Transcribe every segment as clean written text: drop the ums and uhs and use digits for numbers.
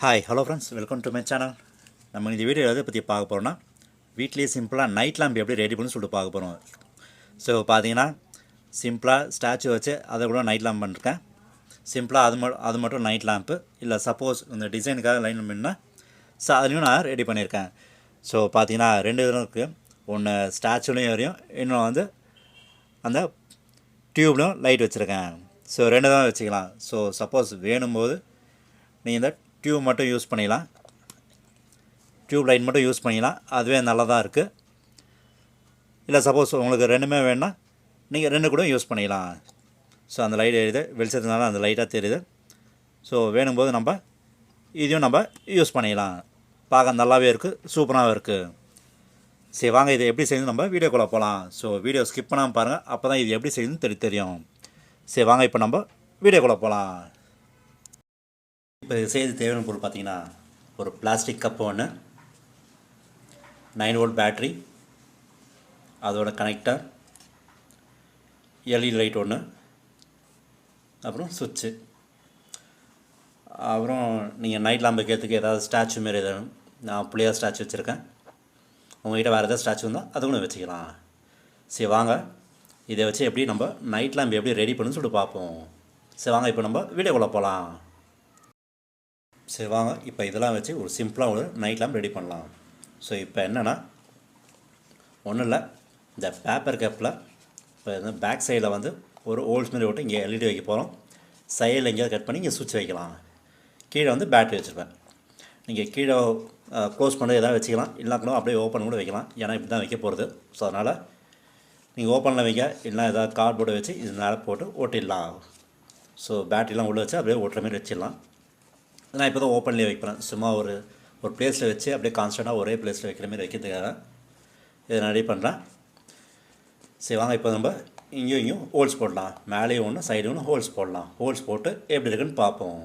Hi hello friends, welcome to my channel. நம்ம இந்த video எதை பற்றி பார்க்க போகிறோம்னா, வீட்லேயே சிம்பிளாக நைட் லேம்ப் எப்படி ரெடி பண்ணி சொல்லிட்டு பார்க்க போகிறோம். ஸோ பார்த்தீங்கன்னா சிம்பிளாக ஸ்டாச்சு வச்சு அதை கூட நைட் லேம்ப் பண்ணிருக்கேன். சிம்பிளாக அது மட்டும் நைட் லேம்ப்பு இல்லை, சப்போஸ் இந்த டிசைனுக்காக லைன் பண்ணா ஸோ அதுலேயும் நான் ரெடி பண்ணியிருக்கேன். ஸோ பார்த்தீங்கன்னா 2 விதம் இருக்குது. ஒன்று ஸ்டாச்சுலையும் வரையும், இன்னும் வந்து அந்த டியூப்லையும் லைட் வச்சுருக்கேன். ஸோ 2 தான் வச்சுக்கலாம். ஸோ சப்போஸ் வேணும்போது நீங்கள் இந்த டியூப் மட்டும் யூஸ் பண்ணிக்கலாம், டியூப் லைட் மட்டும் யூஸ் பண்ணிக்கலாம், அதுவே நல்லதாக இருக்குது. இல்லை சப்போஸ் உங்களுக்கு 2மே வேணுன்னா நீங்கள் 2 கூட யூஸ் பண்ணிக்கலாம். ஸோ அந்த லைட் எரியுது, வெளிச்சத்துனால அந்த லைட்டாக தெரியுது. ஸோ வேணும்போது நம்ம இதையும் நம்ம யூஸ் பண்ணிக்கலாம். பார்க்க நல்லாவே இருக்குது, சூப்பராகவும் இருக்குது. சரி வாங்க, இதை எப்படி செய்யணும் நம்ம வீடியோக்குள்ளே போகலாம். ஸோ வீடியோ ஸ்கிப் பண்ணாமல் பாருங்கள், அப்போ தான் இது எப்படி செய்யணும்னு தெரியும். சரி வாங்க, இப்போ நம்ம வீடியோக்குள்ளே போகலாம். இப்போ செய்து தேவையான பொருள் பார்த்திங்கன்னா, ஒரு பிளாஸ்டிக் கப்பு ஒன்று, 9 வோல்ட் பேட்ரி, அதோட கனெக்டர், எல்இடி லைட் ஒன்று, அப்புறம் சுவிட்சு. அப்புறம் நீங்கள் நைட் லேம்ப் வைக்கிறதுக்கு ஏதாவது ஸ்டாச்சு மாரி எதாவது, நான் புளியார் ஸ்டாச்சு வச்சுருக்கேன். உங்கள்கிட்ட வேறு எதாவது ஸ்டாச்சு வந்தால் அது கூட வச்சுக்கலாம். சரி வாங்க, இதை வச்சு எப்படி நம்ம நைட் லேம்ப் எப்படி ரெடி பண்ணுன்னு சொல்லிட்டு பார்ப்போம். சரி வாங்க, இப்போ நம்ம வீடியோக்குள்ளே போகலாம். சரி வாங்க, இப்போ இதெல்லாம் வச்சு ஒரு சிம்பிளாக ஒரு நைட் லேம்ப் ரெடி பண்ணலாம். ஸோ இப்போ என்னென்னா, ஒன்றும் இல்லை, இந்த பேப்பர் கேப்பில் இப்போ இந்த பேக் சைடில் வந்து ஒரு ஹோல்ஸ் மாதிரி விட்டு இங்கே எல்இடி வைக்க போகிறோம். சைடில் எங்கேயாவது கட் பண்ணி இங்கே சுவிட்ச் வைக்கலாம். கீழே வந்து பேட்ரி வச்சுருப்பேன். நீங்கள் கீழே க்ளோஸ் பண்ணி எதாவது வச்சுக்கலாம், இல்லை கூட அப்படியே ஓப்பன் கூட வைக்கலாம். ஏன்னா இப்படி தான் வைக்க போகிறது. ஸோ அதனால் நீங்கள் ஓப்பனில் வைக்க, இல்லைனா ஏதாவது கார்ட்போர்டை வச்சு இது மேலே போட்டு ஓட்டிடலாம். ஸோ பேட்ரிலாம் உள்ளே வச்சு அப்படியே ஓட்டுற மாதிரி வச்சிடலாம். நான் இப்போ தான் ஓப்பன்லேயே வைக்கிறேன். சும்மா ஒரு பிளேஸில் வச்சு அப்படியே கான்ஸ்டண்ட்டாக ஒரே பிளேஸில் வைக்கிற மாதிரி வைக்கிறதுக்காக இதை நான் ரெடி பண்ணுறேன். சரி வாங்க, இப்போ நம்ம இங்கேயும் ஹோல்ஸ் போடலாம். மேலேயும் ஒன்று, சைடு ஒன்று ஹோல்ஸ் போடலாம். ஹோல்ஸ் போட்டு எப்படி இருக்குன்னு பார்ப்போம்.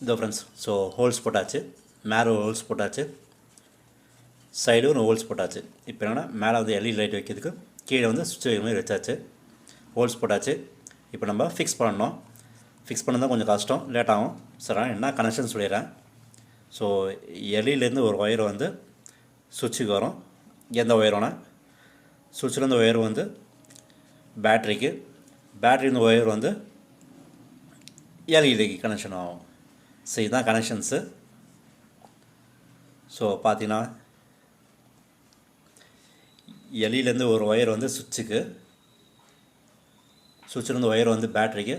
இதோ ஃப்ரெண்ட்ஸ், ஸோ ஹோல்ஸ் போட்டாச்சு, மேலே ஹோல்ஸ் போட்டாச்சு, சைடு ஒன்று ஹோல்ஸ் போட்டாச்சு. இப்போ என்னென்னா, மேலே வந்து எல்இடி லைட் வைக்கிறதுக்கு கீழே வந்து சுவிட்ச் வைக்கிற மாதிரி வச்சாச்சு. ஹோல்ஸ் போட்டாச்சு. இப்போ நம்ம ஃபிக்ஸ் பண்ணணும். ஃபிக்ஸ் பண்ணதான் கொஞ்சம் கஷ்டம், லேட் ஆகும். சரி, என்ன கனெக்ஷன் சொல்லிடுறேன். ஸோ எல்இலேருந்து ஒரு ஒயர் வந்து சுவிட்சுக்கு வரும். எந்த ஒயரோனா, சுவிட்சிலேருந்து ஒயர் வந்து பேட்ரிக்கு, பேட்ரிலேருந்து ஒயர் வந்து எல்இடிக்கு கனெக்ஷன் ஆகும். ஸோ இதுதான் கனெக்ஷன்ஸு. ஸோ பார்த்தீங்கன்னா, எல்இலேருந்து ஒரு ஒயர் வந்து சுவிட்சுக்கு, சுவிட்சிலேருந்து ஒயர் வந்து பேட்ரிக்கு,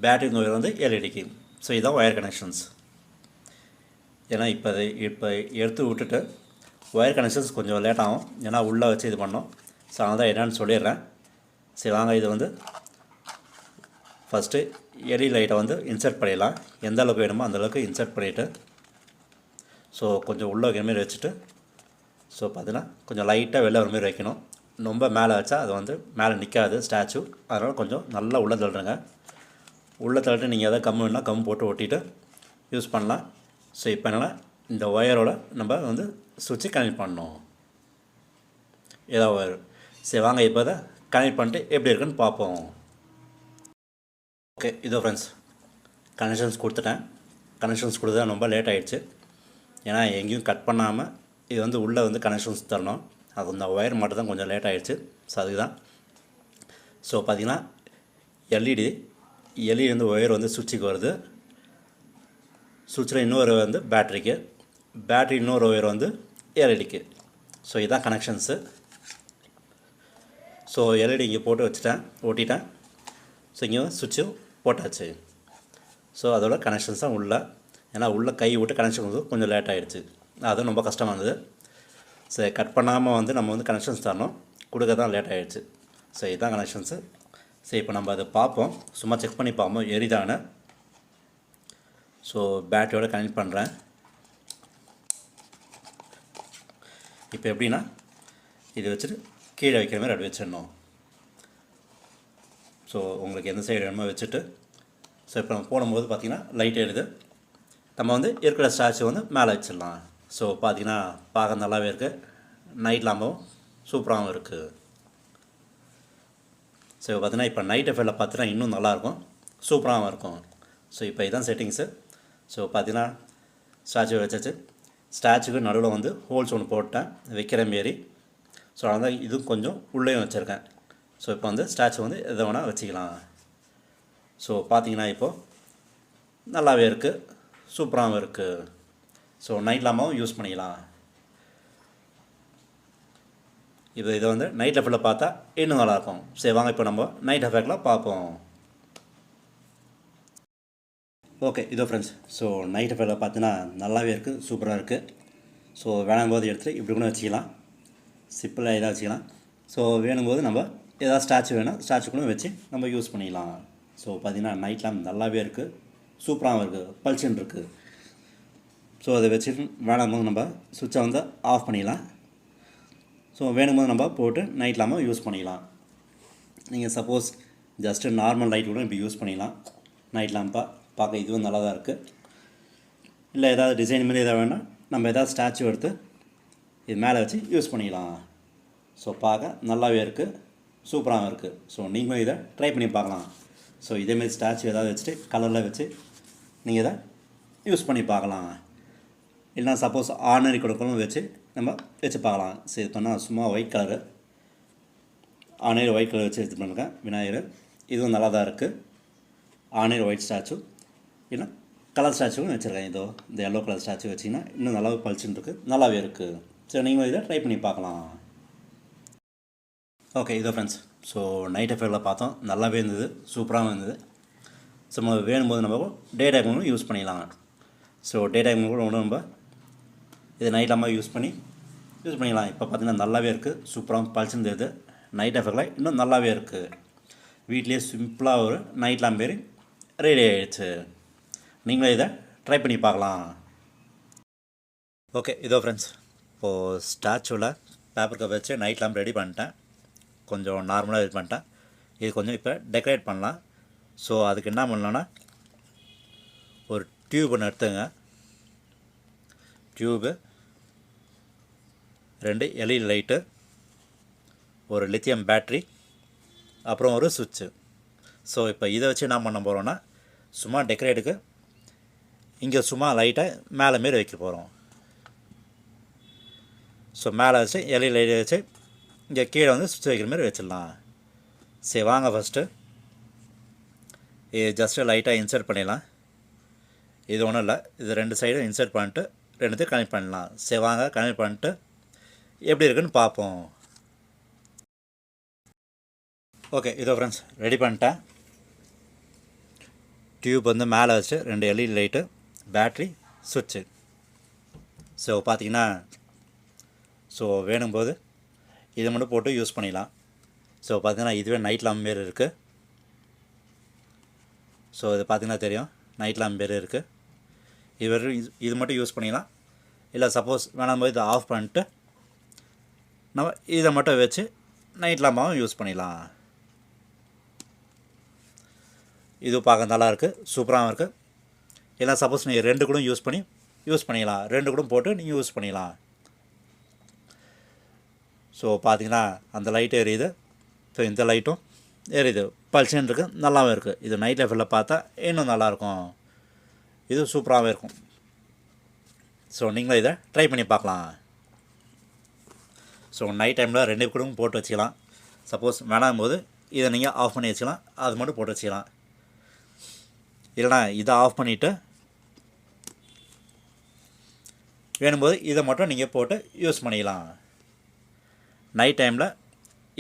பேட்ரி ஒயர் வந்து எல்இடிக்கு. ஸோ இதுதான் ஒயர் கனெக்ஷன்ஸ். ஏன்னா இப்போ எடுத்து விட்டுட்டு ஒயர் கனெக்ஷன்ஸ் கொஞ்சம் லேட் ஆகும், ஏன்னா உள்ளே வச்சு இது பண்ணோம். ஸோ அதனால் தான் என்னென்னு சொல்லிடுறேன். சரி வாங்க, இது வந்து ஃபஸ்ட்டு எல்இடி லைட்டை வந்து இன்சர்ட் பண்ணிடலாம். எந்த அளவுக்கு வேணுமோ அந்தளவுக்கு இன்சர்ட் பண்ணிவிட்டு, ஸோ கொஞ்சம் உள்ளே வைக்கிற மாதிரி வச்சுட்டு, ஸோ பார்த்தீங்கன்னா கொஞ்சம் லைட்டாக வெளில வர மாதிரி வைக்கணும். ரொம்ப மேலே வச்சா அது வந்து மேலே நிற்காது ஸ்டாச்சு. அதனால் கொஞ்சம் நல்லா உள்ளே தள்ளுறங்க. உள்ளே தள்ளிட்டு நீங்கள் எதாவது கம் வேணுன்னா கம் போட்டு ஒட்டிட்டு யூஸ் பண்ணலாம். ஸோ இப்போ என்னென்னா, இந்த ஒயரோட நம்ம வந்து சுவிட்சை கனெக்ட் பண்ணணும். ஏதோ ஒயர். சரி வாங்க, இப்போ தான் கனெக்ட் பண்ணிட்டு எப்படி இருக்குன்னு பார்ப்போம். ஓகே, இதோ ஃப்ரெண்ட்ஸ், கனெக்ஷன்ஸ் கொடுத்துட்டேன். கனெக்ஷன்ஸ் கொடுத்தா ரொம்ப லேட் ஆகிடுச்சு. ஏன்னா எங்கேயும் கட் பண்ணாமல் இது வந்து உள்ளே வந்து கனெக்ஷன்ஸ் தரணும். அது இந்த ஒயர் மட்டும் தான் கொஞ்சம் லேட் ஆகிடுச்சு. ஸோ அதுக்கு தான். ஸோ பார்த்திங்கன்னா, எல்இடி வந்து ஒயர் வந்து சுவிட்சுக்கு வருது. சுவிட்சில் இன்னொரு வந்து பேட்ரிக்கு, பேட்ரி இன்னொரு ஒயர் வந்து எல்இடிக்கு. ஸோ இதுதான் கனெக்ஷன்ஸு. ஸோ எல்இடி இங்கே போட்டு வச்சுட்டேன், ஓட்டிட்டேன். ஸோ இங்கே சுவிட்சும் போட்டாச்சு. ஸோ அதோட கனெக்ஷன்ஸ் தான் உள்ள. ஏன்னா உள்ளே கை விட்டு கனெக்ஷன் வந்து கொஞ்சம் லேட் ஆகிடுச்சு. அதுவும் ரொம்ப கஷ்டமாக இருந்தது. சரி, கட் பண்ணாமல் வந்து நம்ம வந்து கனெக்ஷன்ஸ் தரணும், கொடுக்க தான் லேட் ஆகிடுச்சு. ஸோ இதுதான் கனெக்ஷன்ஸு. சரி, இப்போ நம்ம அதை பார்ப்போம், சும்மா செக் பண்ணி பார்ப்போம் எரிதானு. ஸோ பேட்டரியோட கனெக்ட் பண்ணுறேன். இப்போ எப்படின்னா, இது வச்சுட்டு கீழே வைக்கிற மாதிரி அப்படி வச்சிடணும். ஸோ உங்களுக்கு எந்த சைடு வேணுமோ வச்சுட்டு, ஸோ இப்போ நம்ம போடும்போது பார்த்திங்கன்னா லைட் எரியுது. நம்ம வந்து இருக்கிற ஸ்டாச்சு வந்து மேலே வச்சிடலாம். ஸோ பார்த்திங்கன்னா பார்க்க நல்லாவே இருக்குது, நைட் லேம்பும் சூப்பராகவும் இருக்குது. ஸோ பார்த்தீங்கன்னா இப்போ நைட் எஃபெக்டில் பார்த்தீங்கன்னா இன்னும் நல்லாயிருக்கும், சூப்பராகவும் இருக்கும். ஸோ இப்போ இதுதான் செட்டிங்ஸு. ஸோ பார்த்தீங்கன்னா ஸ்டாச்சு வச்சாச்சு. ஸ்டாச்சுக்கு நடுவில் வந்து ஹோல்ஸ் ஒன்று போட்டேன் வைக்கிற மாரி. ஸோ அதனால் இதுவும் கொஞ்சம் உள்ளேயும் வச்சுருக்கேன். ஸோ இப்போ வந்து ஸ்டாச்சு வந்து எதை வேணால் வச்சுக்கலாம். ஸோ பார்த்தீங்கன்னா இப்போது நல்லாவே இருக்குது, சூப்பராகவும் இருக்குது. ஸோ நைட் லேம்பாகவும் யூஸ் பண்ணிக்கலாம். இதை வந்து நைட் எஃபெக்டில் பார்த்தா இன்னும் நல்லாயிருக்கும். சரி வாங்க இப்போ நம்ம நைட் எஃபெக்டில் பார்ப்போம். ஓகே இதோ ஃப்ரெண்ட்ஸ், ஸோ நைட் எஃபெக்டில் பார்த்தீங்கன்னா நல்லாவே இருக்குது, சூப்பராக இருக்குது. ஸோ வேணும்போது எடுத்துகிட்டு இப்படி கூட வச்சுக்கலாம், சிப்பில் எதாவது வச்சுக்கலாம். ஸோ வேணும்போது நம்ம ஏதாவது ஸ்டாச்சு வேணும், ஸ்டாச்சு கூட வச்சு நம்ம யூஸ் பண்ணிக்கலாம். ஸோ பார்த்திங்கன்னா நைட் லேம்ப் நல்லாவே இருக்குது, சூப்பராகவும் இருக்குது, பளிச்சுன்னு இருக்குது. ஸோ அதை வச்சுட்டு வேணும்போது நம்ம சுவிட்சை வந்து ஆஃப் பண்ணிடலாம். ஸோ வேணும்போது நம்ம போட்டு நைட் லேம்பை யூஸ் பண்ணிக்கலாம். நீங்கள் சப்போஸ் ஜஸ்ட்டு நார்மல் லைட் கூட இப்படி யூஸ் பண்ணிக்கலாம். நைட் லேம்பாக பார்க்க இதுவும் நல்லா தான் இருக்குது. இல்லை ஏதாவது டிசைன் மாதிரி எதாவது வேணால் நம்ம எதாவது ஸ்டாச்சு எடுத்து இது மேலே வச்சு யூஸ் பண்ணிக்கலாம். ஸோ பார்க்க நல்லாவே இருக்குது, சூப்பராகவும் இருக்குது. ஸோ நீங்களும் இதை ட்ரை பண்ணி பார்க்கலாம். ஸோ இதேமாரி ஸ்டாச்சு ஏதாவது வச்சுட்டு கலரில் வச்சு நீங்கள் இதை யூஸ் பண்ணி பார்க்கலாம். இல்லைனா சப்போஸ் ஆர்டினரி கொடுக்கணும் வச்சு நம்ம வச்சு பார்க்கலாம். சரி பண்ணால் சும்மா white colour, ordinary white colour வச்சு எடுத்து பண்ணிருக்கேன் விநாயகர். இதுவும் நல்லா தான் இருக்குது. ஆர்டினரி ஒயிட் ஸ்டாச்சு இல்லை கலர் ஸ்டாச்சுவும் வச்சுருக்கேன். இதோ இந்த எல்லோ கலர் ஸ்டாச்சு வச்சிங்கன்னா இன்னும் நல்லாவே பளிச்சுன்னு இருக்குது, நல்லாவே இருக்குது. சரி நீங்களும் இதை ட்ரை பண்ணி பார்க்கலாம். ஓகே இதோ ஃப்ரெண்ட்ஸ், ஸோ நைட் எஃபெக்டில் பார்த்தோம், நல்லாவே இருந்தது, சூப்பராகவும் இருந்தது. ஸோ நம்ம வேணும்போது நம்ம டே டைமும் யூஸ் பண்ணிக்கலாம். ஸோ டே டைம் கூட ஒன்று நம்ம இது நைட் லேம்பாக யூஸ் பண்ணிக்கலாம். இப்போ பார்த்திங்கன்னா நல்லாவே இருக்குது, சூப்பராக பளிச்சுன்னு தெரியுது. நைட் எஃபெக்டில் இன்னும் நல்லாவே இருக்குது. வீட்லேயே சிம்பிளாக ஒரு நைட் லேம்ப் மாரி ரெடி ஆகிடுச்சு. நீங்களும் இதை ட்ரை பண்ணி பார்க்கலாம். ஓகே இதோ ஃப்ரெண்ட்ஸ், இப்போது ஸ்டாச்சுவில் பேப்பர் கப் வச்சு நைட் லேம்ப் ரெடி பண்ணிட்டேன். கொஞ்சம் நார்மலாக இது பண்ணிட்டேன். இது கொஞ்சம் இப்போ டெக்கரேட் பண்ணலாம். ஸோ அதுக்கு என்ன பண்ணலான்னா ஒரு டியூப் ஒன்று எடுத்துங்க. டியூபு, 2 எல்இடி லைட்டு, ஒரு லித்தியம் பேட்ரி, அப்புறம் ஒரு சுவிட்சு. ஸோ இப்போ இதை வச்சு என்ன பண்ண போகிறோன்னா சும்மா டெக்கரேட்டுக்கு இங்கே சும்மா லைட்டாக மேலே மாரி வைக்க போகிறோம். ஸோ மேலே வச்சு எல்இடி லைட் வச்சு இங்கே கீழே வந்து சுவிட்ச் வைக்கிற மாதிரி வச்சிடலாம். சரி வாங்க ஃபஸ்ட்டு இது ஜஸ்ட்டு லைட்டாக இன்சர்ட் பண்ணிடலாம். இது ஒன்றும் இல்லை, இது 2 சைடும் இன்சர்ட் பண்ணிட்டு 2த்தையும் கனெக்ட் பண்ணலாம். சரி வாங்க கனெக்ட் பண்ணிட்டு எப்படி இருக்குன்னு பார்ப்போம். ஓகே இதோ ஃப்ரெண்ட்ஸ் ரெடி பண்ணிட்டேன். டியூப் வந்து மேலே வச்சு 2 எல்இடி லைட்டு, பேட்ரி, சுவிட்சு. ஸோ பார்த்திங்கன்னா ஸோ வேணும்போது இதை மட்டும் போட்டு யூஸ் பண்ணிக்கலாம். ஸோ பார்த்திங்கன்னா இதுவே நைட் லேம்ப் மாரி இருக்குது. ஸோ இது பார்த்திங்கன்னா தெரியும், நைட் லேம்ப் மாரி இருக்குது. இது மட்டும் யூஸ் பண்ணிக்கலாம். இல்லை சப்போஸ் வேணாம்போது இதை ஆஃப் பண்ணிட்டு நம்ம இதை மட்டும் வச்சு நைட் லேம்பாகவும் யூஸ் பண்ணிக்கலாம். இது பார்க்க நல்லாயிருக்கு, சூப்பராகவும் இருக்குது. இல்லை சப்போஸ் நீங்கள் 2 கூட யூஸ் பண்ணிக்கலாம். 2 கூட போட்டு நீங்கள் யூஸ் பண்ணிக்கலாம். ஸோ பார்த்தீங்கன்னா அந்த லைட்டு எரியுது. ஸோ இந்த லைட்டும் எரியுது, பளிச்சுன்னு இருக்குது, நல்லாவும் இருக்குது. இது நைட் லைஃப்பில் பார்த்தா இன்னும் நல்லாயிருக்கும், இது சூப்பராகவே இருக்கும். ஸோ நீங்களும் இதை ட்ரை பண்ணி பார்க்கலாம். ஸோ நைட் டைமில் 2 கூட போட்டு வச்சுக்கலாம். சப்போஸ் வேணாம் போது இதை நீங்கள் ஆஃப் பண்ணி வச்சுக்கலாம், அது மட்டும் போட்டு வச்சுக்கலாம். இல்லைனா இதை ஆஃப் பண்ணிவிட்டு வேணும்போது இதை மட்டும் நீங்கள் போட்டு யூஸ் பண்ணிக்கலாம். நைட் டைமில்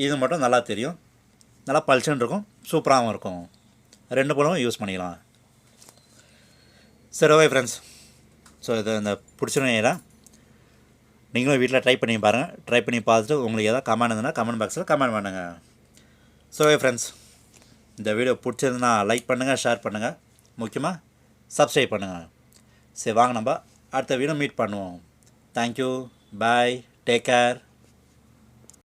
இது மட்டும் நல்லா தெரியும், நல்லா பளிச்சுன்னு இருக்கும், சூப்பராகவும் இருக்கும். 2 போலும் யூஸ் பண்ணிக்கலாம். சரி ஓகே ஃப்ரெண்ட்ஸ், ஸோ இது இந்த பிடிச்சிருந்தீங்கன்னா நீங்களும் வீட்டில் ட்ரை பண்ணி பாருங்கள். ட்ரை பண்ணி பார்த்துட்டு உங்களுக்கு எதாவது கமெண்ட் இருந்ததுன்னா கமெண்ட் பாக்ஸில் கமெண்ட் பண்ணுங்கள். ஸோ ஓகே ஃப்ரெண்ட்ஸ், இந்த வீடியோ பிடிச்சிருந்துன்னா லைக் பண்ணுங்கள், ஷேர் பண்ணுங்கள், முக்கியமாக சப்ஸ்கிரைப் பண்ணுங்கள். சரி வாங்க நம்ம அடுத்த வீடியோ மீட் பண்ணுவோம். தேங்க்யூ, பாய், டேக் கேர்.